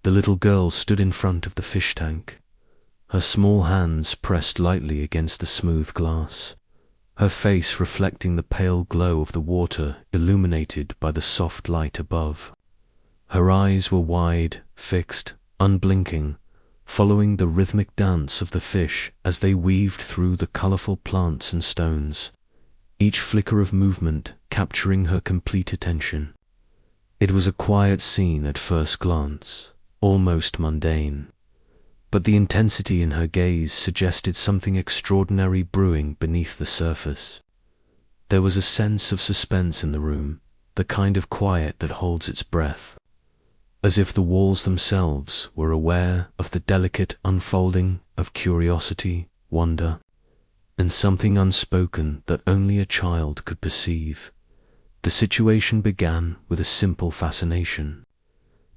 The little girl stood in front of the fish tank, her small hands pressed lightly against the smooth glass, her face reflecting the pale glow of the water illuminated by the soft light above. Her eyes were wide, fixed, unblinking, following the rhythmic dance of the fish as they weaved through the colorful plants and stones, each flicker of movement capturing her complete attention. It was a quiet scene at first glance, almost mundane, but the intensity in her gaze suggested something extraordinary brewing beneath the surface. There was a sense of suspense in the room, the kind of quiet that holds its breath, as if the walls themselves were aware of the delicate unfolding of curiosity, wonder, and something unspoken that only a child could perceive. The situation began with a simple fascination.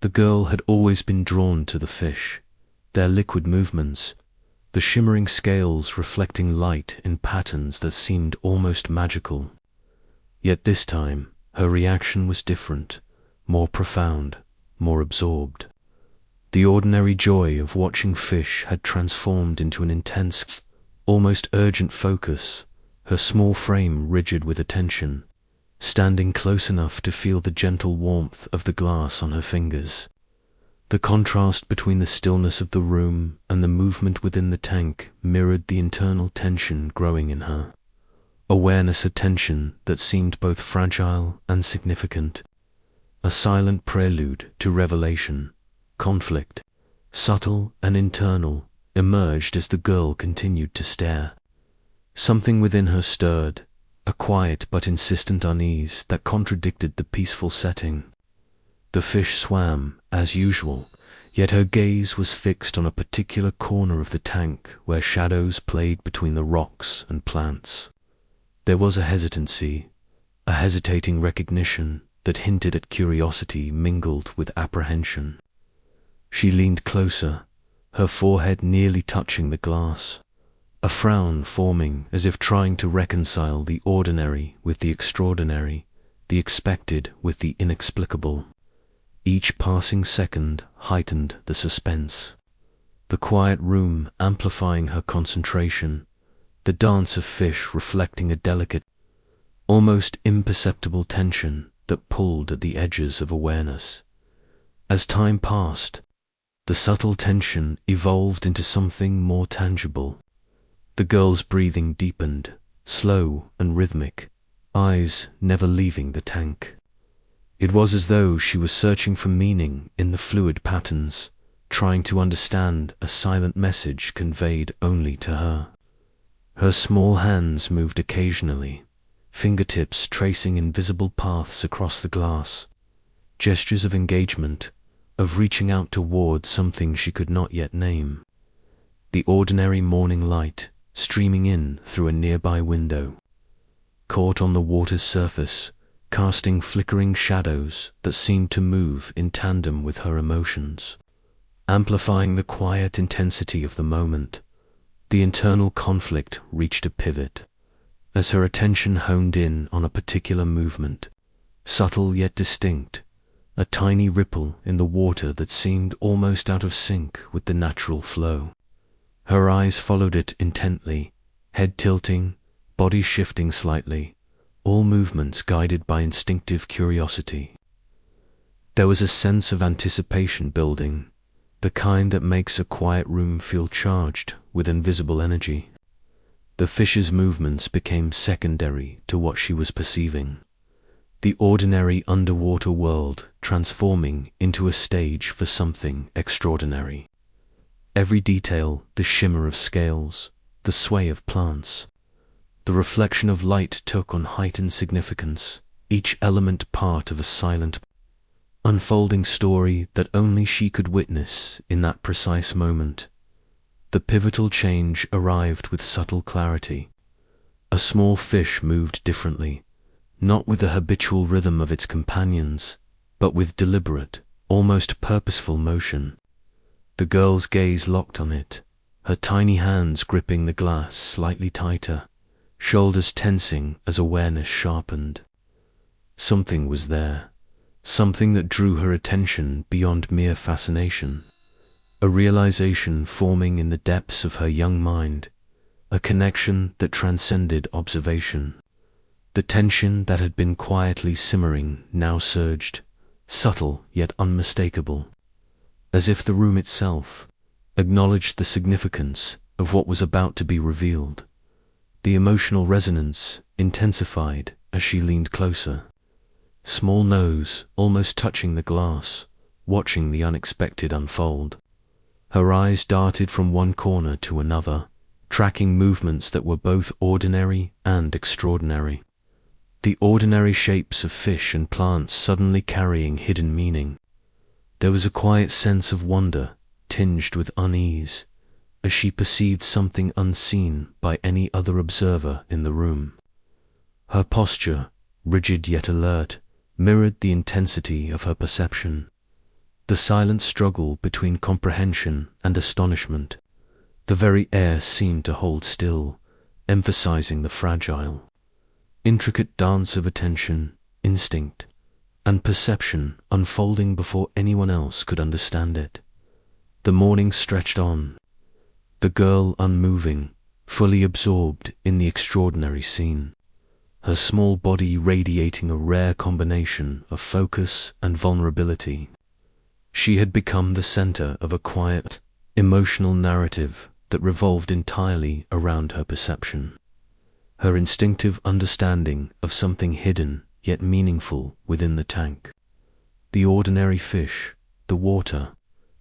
The girl had always been drawn to the fish, their liquid movements, the shimmering scales reflecting light in patterns that seemed almost magical. Yet this time, her reaction was different, more profound, more absorbed. The ordinary joy of watching fish had transformed into an intense, almost urgent focus, her small frame rigid with attention, standing close enough to feel the gentle warmth of the glass on her fingers. The contrast between the stillness of the room and the movement within the tank mirrored the internal tension growing in her, awareness of tension that seemed both fragile and significant, a silent prelude to revelation. Conflict, subtle and internal, emerged as the girl continued to stare. Something within her stirred, a quiet but insistent unease that contradicted the peaceful setting. The fish swam, as usual, yet her gaze was fixed on a particular corner of the tank where shadows played between the rocks and plants. There was a hesitancy, a hesitating recognition that hinted at curiosity mingled with apprehension. She leaned closer, her forehead nearly touching the glass, a frown forming as if trying to reconcile the ordinary with the extraordinary, the expected with the inexplicable. Each passing second heightened the suspense, the quiet room amplifying her concentration, the dance of fish reflecting a delicate, almost imperceptible tension that pulled at the edges of awareness. As time passed, the subtle tension evolved into something more tangible. The girl's breathing deepened, slow and rhythmic, eyes never leaving the tank. It was as though she was searching for meaning in the fluid patterns, trying to understand a silent message conveyed only to her. Her small hands moved occasionally, fingertips tracing invisible paths across the glass, gestures of engagement, of reaching out toward something she could not yet name. The ordinary morning light, streaming in through a nearby window, caught on the water's surface, casting flickering shadows that seemed to move in tandem with her emotions, amplifying the quiet intensity of the moment. The internal conflict reached a pivot, as her attention honed in on a particular movement, subtle yet distinct, a tiny ripple in the water that seemed almost out of sync with the natural flow. Her eyes followed it intently, head tilting, body shifting slightly, all movements guided by instinctive curiosity. There was a sense of anticipation building, the kind that makes a quiet room feel charged with invisible energy. The fish's movements became secondary to what she was perceiving, the ordinary underwater world transforming into a stage for something extraordinary. Every detail, the shimmer of scales, the sway of plants, the reflection of light took on heightened significance, each element part of a silent, unfolding story that only she could witness in that precise moment. The pivotal change arrived with subtle clarity. A small fish moved differently, not with the habitual rhythm of its companions, but with deliberate, almost purposeful motion. The girl's gaze locked on it, her tiny hands gripping the glass slightly tighter, shoulders tensing as awareness sharpened. Something was there, something that drew her attention beyond mere fascination, a realization forming in the depths of her young mind, a connection that transcended observation. The tension that had been quietly simmering now surged, subtle yet unmistakable, as if the room itself acknowledged the significance of what was about to be revealed. The emotional resonance intensified as she leaned closer, small nose almost touching the glass, watching the unexpected unfold. Her eyes darted from one corner to another, tracking movements that were both ordinary and extraordinary. The ordinary shapes of fish and plants suddenly carrying hidden meaning. There was a quiet sense of wonder, tinged with unease, as she perceived something unseen by any other observer in the room. Her posture, rigid yet alert, mirrored the intensity of her perception. The silent struggle between comprehension and astonishment. The very air seemed to hold still, emphasizing the fragile, intricate dance of attention, instinct, and perception unfolding before anyone else could understand it. The morning stretched on, the girl unmoving, fully absorbed in the extraordinary scene, her small body radiating a rare combination of focus and vulnerability. She had become the center of a quiet, emotional narrative that revolved entirely around her perception. Her instinctive understanding of something hidden yet meaningful within the tank. The ordinary fish, the water,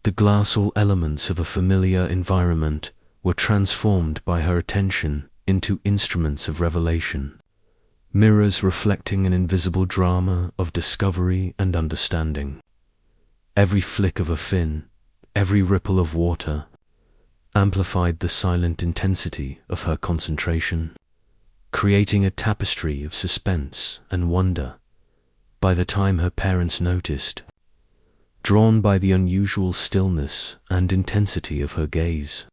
the glass, all elements of a familiar environment, were transformed by her attention into instruments of revelation, mirrors reflecting an invisible drama of discovery and understanding. Every flick of a fin, every ripple of water, amplified the silent intensity of her concentration, creating a tapestry of suspense and wonder. By the time her parents noticed, drawn by the unusual stillness and intensity of her gaze,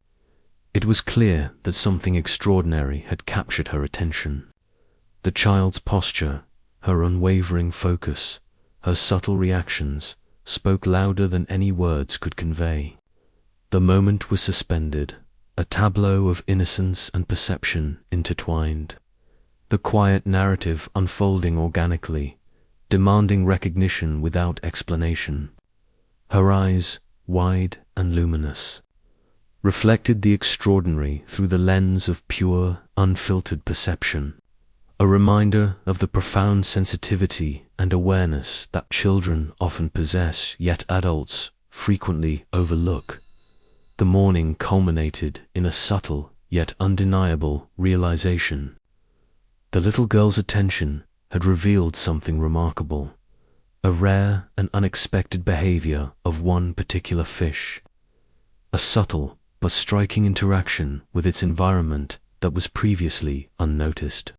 it was clear that something extraordinary had captured her attention. The child's posture, her unwavering focus, her subtle reactions spoke louder than any words could convey. The moment was suspended, a tableau of innocence and perception intertwined, the quiet narrative unfolding organically, demanding recognition without explanation. Her eyes, wide and luminous, reflected the extraordinary through the lens of pure, unfiltered perception, a reminder of the profound sensitivity and awareness that children often possess, yet adults frequently overlook. The morning culminated in a subtle yet undeniable realization. The little girl's attention had revealed something remarkable, a rare and unexpected behavior of one particular fish, a subtle but striking interaction with its environment that was previously unnoticed.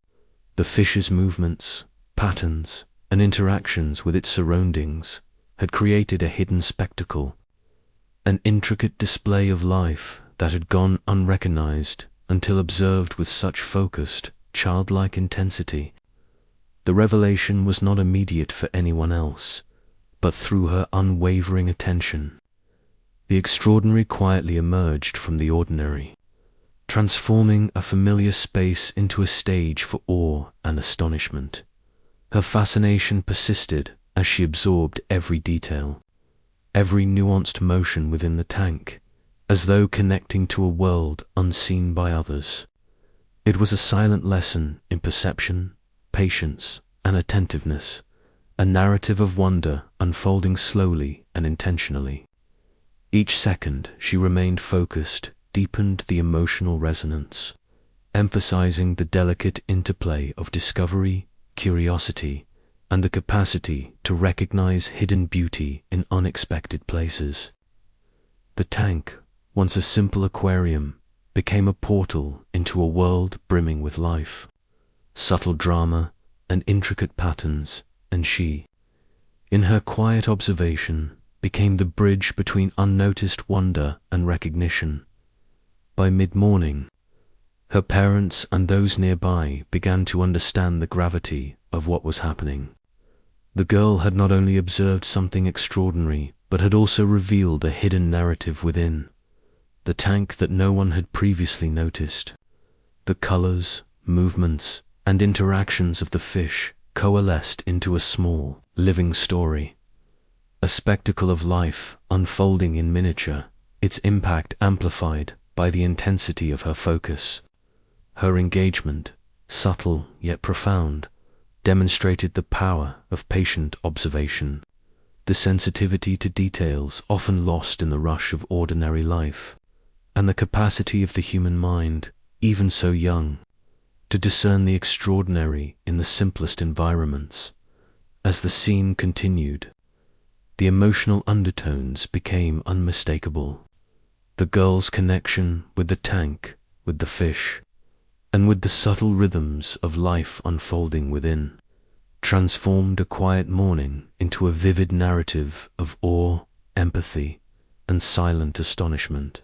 The fish's movements, patterns, and interactions with its surroundings had created a hidden spectacle, an intricate display of life that had gone unrecognized until observed with such focused, childlike intensity. The revelation was not immediate for anyone else, but through her unwavering attention, the extraordinary quietly emerged from the ordinary, transforming a familiar space into a stage for awe and astonishment. Her fascination persisted as she absorbed every detail, every nuanced motion within the tank, as though connecting to a world unseen by others. It was a silent lesson in perception, patience, and attentiveness, a narrative of wonder unfolding slowly and intentionally. Each second she remained focused deepened the emotional resonance, emphasizing the delicate interplay of discovery, curiosity, and the capacity to recognize hidden beauty in unexpected places. The tank, once a simple aquarium, became a portal into a world brimming with life, subtle drama, and intricate patterns, and she, in her quiet observation, became the bridge between unnoticed wonder and recognition. By mid-morning, her parents and those nearby began to understand the gravity of what was happening. The girl had not only observed something extraordinary, but had also revealed a hidden narrative within. The tank that no one had previously noticed. The colors, movements, and interactions of the fish coalesced into a small, living story. A spectacle of life unfolding in miniature, its impact amplified by the intensity of her focus. Her engagement, subtle yet profound, demonstrated the power of patient observation, the sensitivity to details often lost in the rush of ordinary life, and the capacity of the human mind, even so young, to discern the extraordinary in the simplest environments. As the scene continued, the emotional undertones became unmistakable. The girl's connection with the tank, with the fish, and with the subtle rhythms of life unfolding within, transformed a quiet morning into a vivid narrative of awe, empathy, and silent astonishment.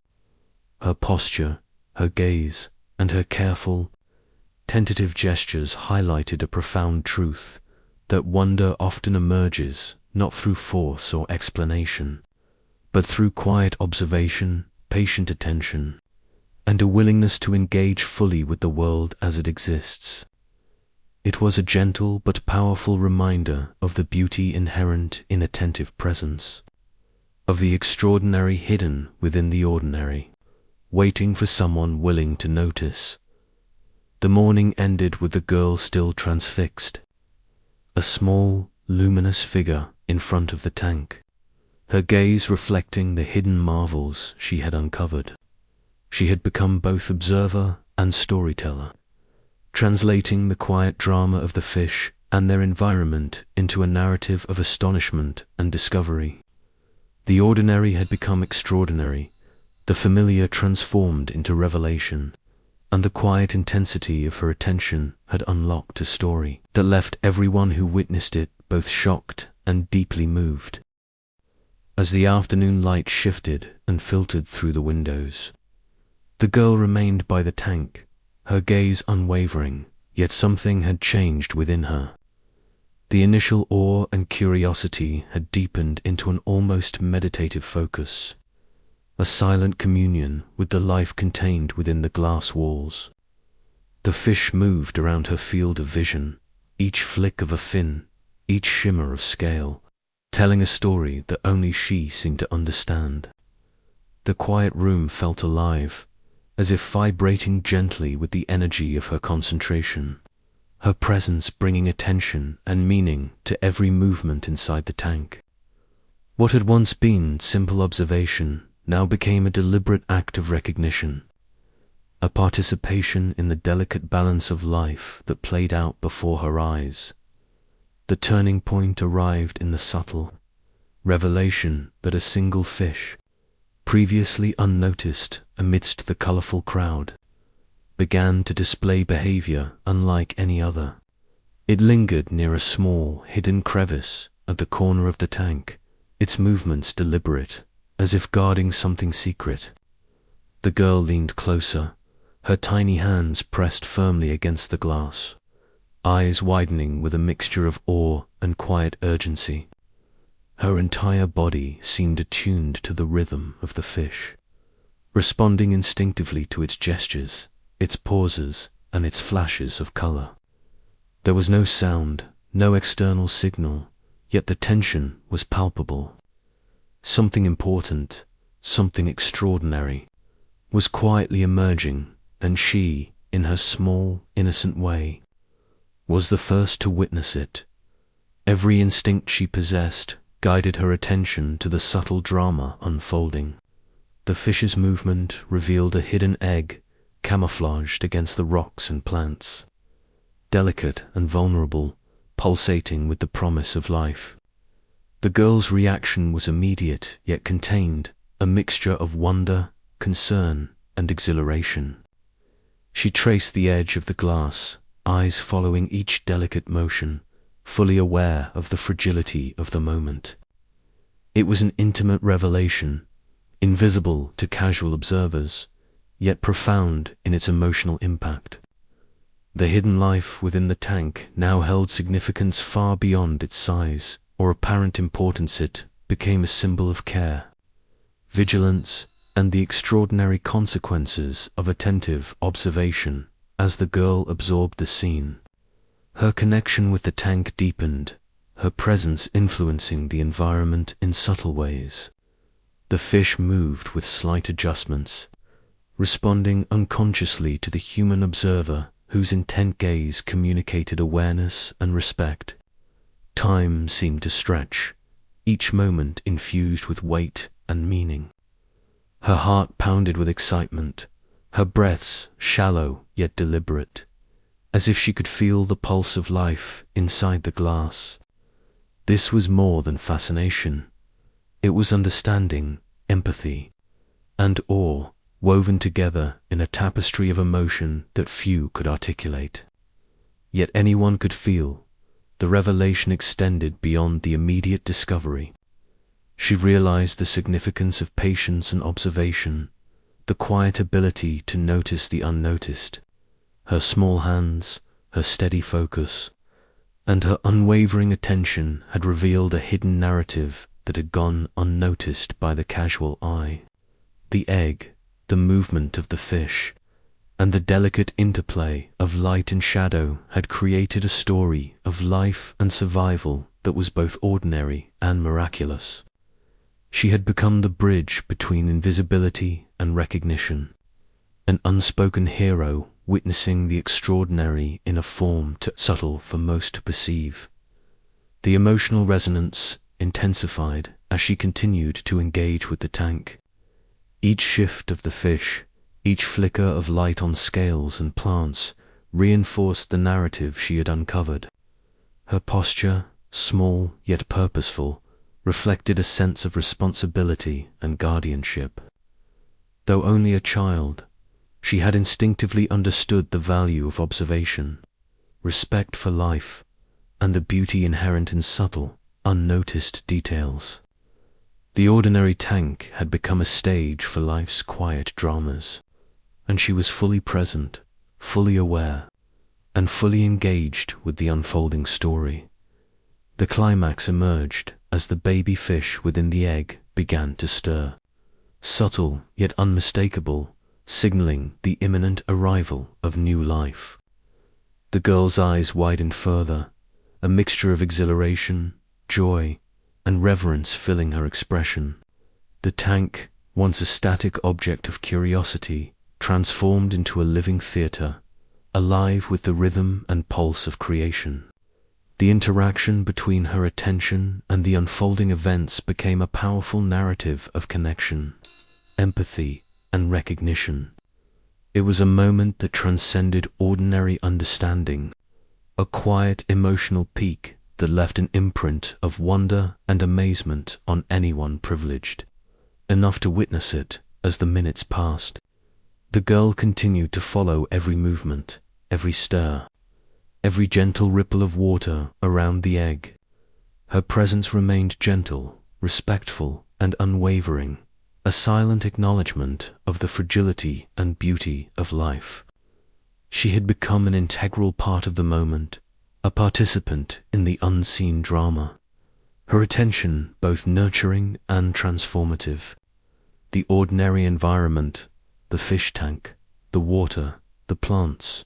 Her posture, her gaze, and her careful, tentative gestures highlighted a profound truth, that wonder often emerges not through force or explanation, but through quiet observation, patient attention, and a willingness to engage fully with the world as it exists. It was a gentle but powerful reminder of the beauty inherent in attentive presence, of the extraordinary hidden within the ordinary, waiting for someone willing to notice. The morning ended with the girl still transfixed, a small, luminous figure in front of the tank, her gaze reflecting the hidden marvels she had uncovered. She had become both observer and storyteller, translating the quiet drama of the fish and their environment into a narrative of astonishment and discovery. The ordinary had become extraordinary, the familiar transformed into revelation, and the quiet intensity of her attention had unlocked a story that left everyone who witnessed it both shocked and deeply moved. As the afternoon light shifted and filtered through the windows, the girl remained by the tank, her gaze unwavering, yet something had changed within her. The initial awe and curiosity had deepened into an almost meditative focus, a silent communion with the life contained within the glass walls. The fish moved around her field of vision, each flick of a fin, each shimmer of scale, telling a story that only she seemed to understand. The quiet room felt alive, as if vibrating gently with the energy of her concentration, her presence bringing attention and meaning to every movement inside the tank. What had once been simple observation now became a deliberate act of recognition, a participation in the delicate balance of life that played out before her eyes. The turning point arrived in the subtle revelation that a single fish, previously unnoticed amidst the colorful crowd, began to display behavior unlike any other. It lingered near a small, hidden crevice at the corner of the tank, its movements deliberate, as if guarding something secret. The girl leaned closer, her tiny hands pressed firmly against the glass, eyes widening with a mixture of awe and quiet urgency. Her entire body seemed attuned to the rhythm of the fish, responding instinctively to its gestures, its pauses, and its flashes of color. There was no sound, no external signal, yet the tension was palpable. Something important, something extraordinary, was quietly emerging, and she, in her small, innocent way, was the first to witness it. Every instinct she possessed guided her attention to the subtle drama unfolding. The fish's movement revealed a hidden egg camouflaged against the rocks and plants, delicate and vulnerable, pulsating with the promise of life. The girl's reaction was immediate yet contained, a mixture of wonder, concern, and exhilaration. She traced the edge of the glass, eyes following each delicate motion, fully aware of the fragility of the moment. It was an intimate revelation, invisible to casual observers, yet profound in its emotional impact. The hidden life within the tank now held significance far beyond its size or apparent importance. It became a symbol of care, vigilance, and the extraordinary consequences of attentive observation. As the girl absorbed the scene, her connection with the tank deepened, her presence influencing the environment in subtle ways. The fish moved with slight adjustments, responding unconsciously to the human observer whose intent gaze communicated awareness and respect. Time seemed to stretch, each moment infused with weight and meaning. Her heart pounded with excitement, her breaths shallow yet deliberate, as if she could feel the pulse of life inside the glass. This was more than fascination. It was understanding, empathy, and awe woven together in a tapestry of emotion that few could articulate. Yet anyone could feel. The revelation extended beyond the immediate discovery. She realized the significance of patience and observation, the quiet ability to notice the unnoticed. Her small hands, her steady focus, and her unwavering attention had revealed a hidden narrative that had gone unnoticed by the casual eye. The egg, the movement of the fish, and the delicate interplay of light and shadow had created a story of life and survival that was both ordinary and miraculous. She had become the bridge between invisibility and recognition, an unspoken hero witnessing the extraordinary in a form too subtle for most to perceive. The emotional resonance intensified as she continued to engage with the tank. Each shift of the fish, each flicker of light on scales and plants reinforced the narrative she had uncovered. Her posture, small yet purposeful, reflected a sense of responsibility and guardianship. Though only a child, she had instinctively understood the value of observation, respect for life, and the beauty inherent in subtle, unnoticed details. The ordinary tank had become a stage for life's quiet dramas, and she was fully present, fully aware, and fully engaged with the unfolding story. The climax emerged as the baby fish within the egg began to stir, subtle yet unmistakable, signaling the imminent arrival of new life. The girl's eyes widened further, a mixture of exhilaration, joy, and reverence filling her expression. The tank, once a static object of curiosity, transformed into a living theater, alive with the rhythm and pulse of creation. The interaction between her attention and the unfolding events became a powerful narrative of connection, empathy, and recognition. It was a moment that transcended ordinary understanding, a quiet emotional peak that left an imprint of wonder and amazement on anyone privileged enough to witness it. As the minutes passed, the girl continued to follow every movement, every stir, every gentle ripple of water around the egg. Her presence remained gentle, respectful, and unwavering, a silent acknowledgement of the fragility and beauty of life. She had become an integral part of the moment, a participant in the unseen drama, her attention both nurturing and transformative. The ordinary environment, the fish tank, the water, the plants,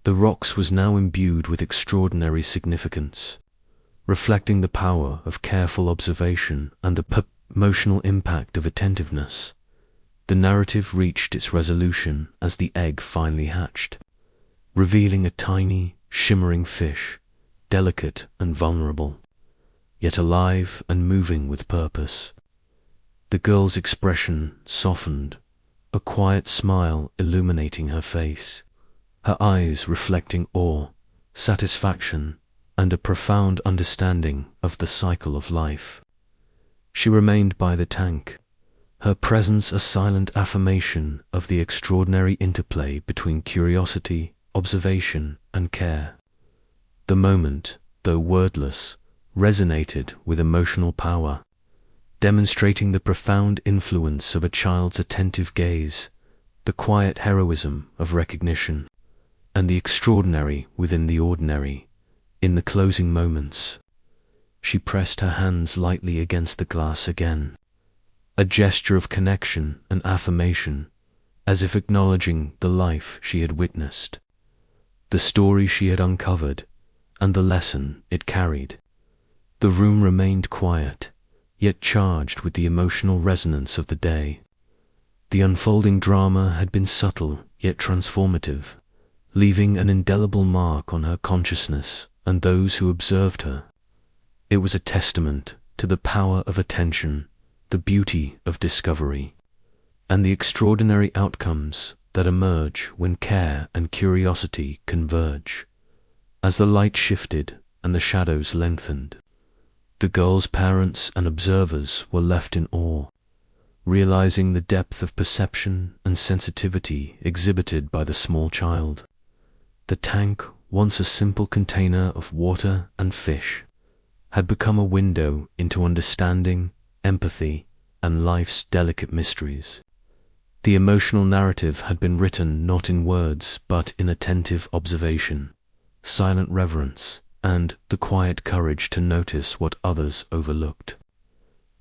the rocks was now imbued with extraordinary significance, reflecting the power of careful observation and the emotional impact of attentiveness. The narrative reached its resolution as the egg finally hatched, revealing a tiny, shimmering fish, delicate and vulnerable, yet alive and moving with purpose. The girl's expression softened, a quiet smile illuminating her face, her eyes reflecting awe, satisfaction, and a profound understanding of the cycle of life. She remained by the tank, her presence a silent affirmation of the extraordinary interplay between curiosity, observation, and care. The moment, though wordless, resonated with emotional power, demonstrating the profound influence of a child's attentive gaze, the quiet heroism of recognition, and the extraordinary within the ordinary. In the closing moments, she pressed her hands lightly against the glass again, a gesture of connection and affirmation, as if acknowledging the life she had witnessed, the story she had uncovered, and the lesson it carried. The room remained quiet, yet charged with the emotional resonance of the day. The unfolding drama had been subtle yet transformative, leaving an indelible mark on her consciousness and those who observed her. It was a testament to the power of attention, the beauty of discovery, and the extraordinary outcomes that emerge when care and curiosity converge. As the light shifted and the shadows lengthened, the girl's parents and observers were left in awe, realizing the depth of perception and sensitivity exhibited by the small child. The tank, once a simple container of water and fish, had become a window into understanding, empathy, and life's delicate mysteries. The emotional narrative had been written not in words but in attentive observation, silent reverence, and the quiet courage to notice what others overlooked.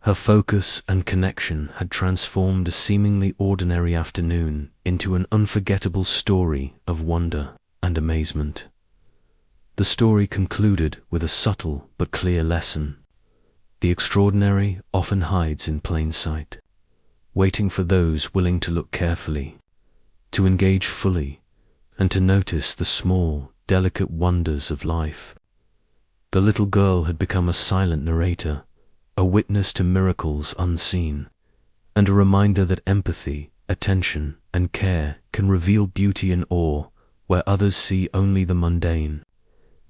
Her focus and connection had transformed a seemingly ordinary afternoon into an unforgettable story of wonder and amazement. The story concluded with a subtle but clear lesson. The extraordinary often hides in plain sight, waiting for those willing to look carefully, to engage fully, and to notice the small, delicate wonders of life. The little girl had become a silent narrator, a witness to miracles unseen, and a reminder that empathy, attention, and care can reveal beauty and awe where others see only the mundane.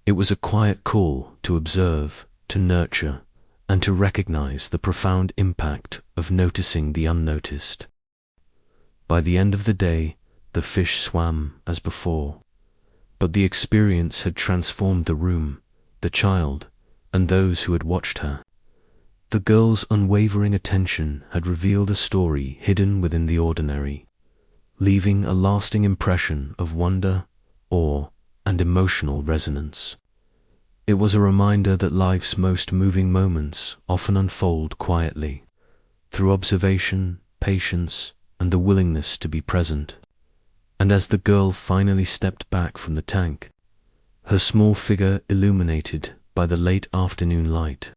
It was a quiet call to observe, to nurture, and to recognize the profound impact of noticing the unnoticed. By the end of the day, the fish swam as before, but the experience had transformed the room, the child, and those who had watched her. The girl's unwavering attention had revealed a story hidden within the ordinary, leaving a lasting impression of wonder, awe, and emotional resonance. It was a reminder that life's most moving moments often unfold quietly, through observation, patience, and the willingness to be present. And as the girl finally stepped back from the tank, her small figure illuminated by the late afternoon light,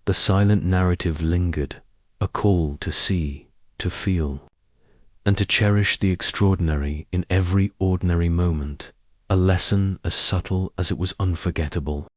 the silent narrative lingered, a call to see, to feel, and to cherish the extraordinary in every ordinary moment, a lesson as subtle as it was unforgettable.